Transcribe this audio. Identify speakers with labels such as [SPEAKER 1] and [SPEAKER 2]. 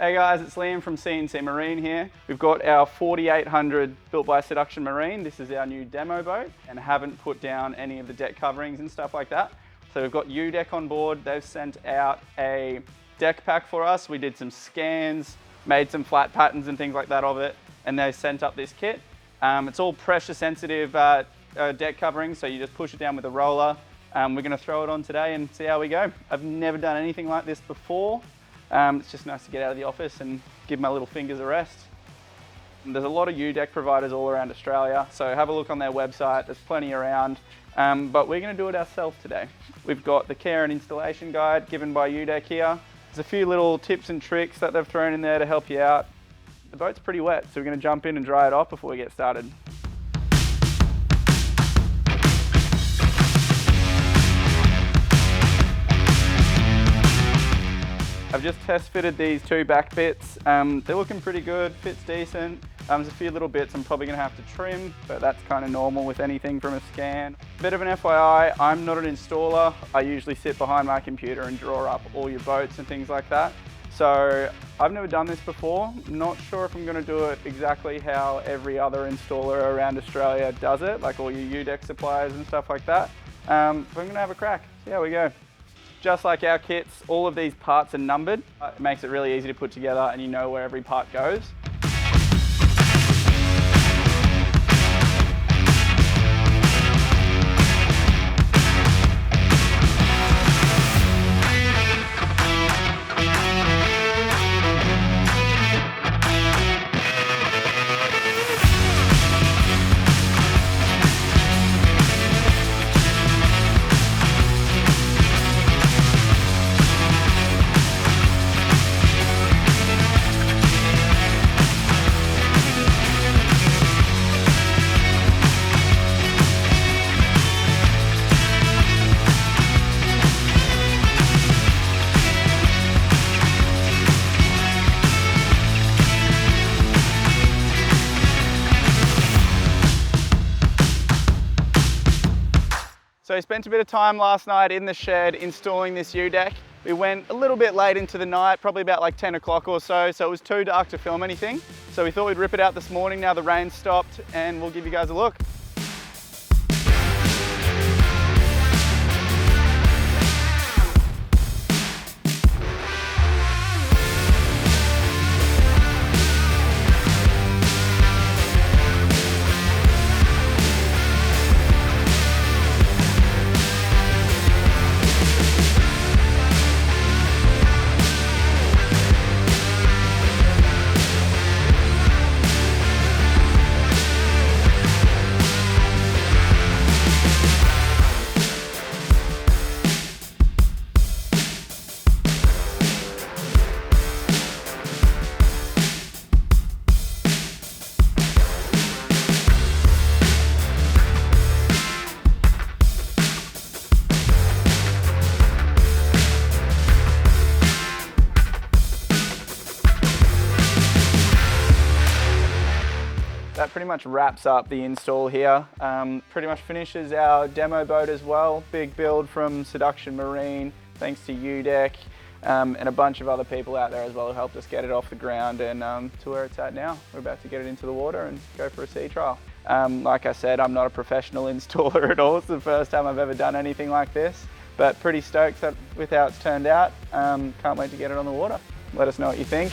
[SPEAKER 1] Hey guys, it's Liam from CNC Marine here. We've got our 4800 built by Seduction Marine. This is our new demo boat and haven't put down any of the deck coverings and stuff like that. So we've got U-Dek on board. They've sent out a deck pack for us. We did some scans, made some flat patterns and things like that of it, and they sent up this kit. It's all pressure sensitive deck covering, so you just push it down with a roller. We're going to throw it on today and see how we go. I've never done anything like this before. It's just nice to get out of the office and give my little fingers a rest. And there's a lot of U-Dek providers all around Australia, so have a look on their website, there's plenty around. But we're going to do it ourselves today. We've got the care and installation guide given by U-Dek here. There's a few little tips and tricks that they've thrown in there to help you out. The boat's pretty wet, so we're going to jump in and dry it off before we get started. I've just test fitted these two back bits. They're looking pretty good, fits decent. There's a few little bits I'm probably gonna have to trim, but that's kind of normal with anything from a scan. Bit of an FYI, I'm not an installer. I usually sit behind my computer and draw up all your boats and things like that. So I've never done this before. Not sure if I'm gonna do it exactly how every other installer around Australia does it, like all your U-Dek suppliers and stuff like that. But I'm gonna have a crack, see how we go. Just like our kits, all of these parts are numbered. It makes it really easy to put together and you know where every part goes. So we spent a bit of time last night in the shed installing this U-Dek. We went a little bit late into the night, probably about like 10 o'clock or so it was too dark to film anything. So we thought we'd rip it out this morning now the rain stopped, and we'll give you guys a look. That pretty much wraps up the install here. Pretty much finishes our demo boat as well. Big build from Seduction Marine, thanks to U-Dek, and a bunch of other people out there as well who helped us get it off the ground and to where it's at now. We're about to get it into the water and go for a sea trial. Like I said, I'm not a professional installer at all. It's the first time I've ever done anything like this, but pretty stoked with how it's turned out. Can't wait to get it on the water. Let us know what you think.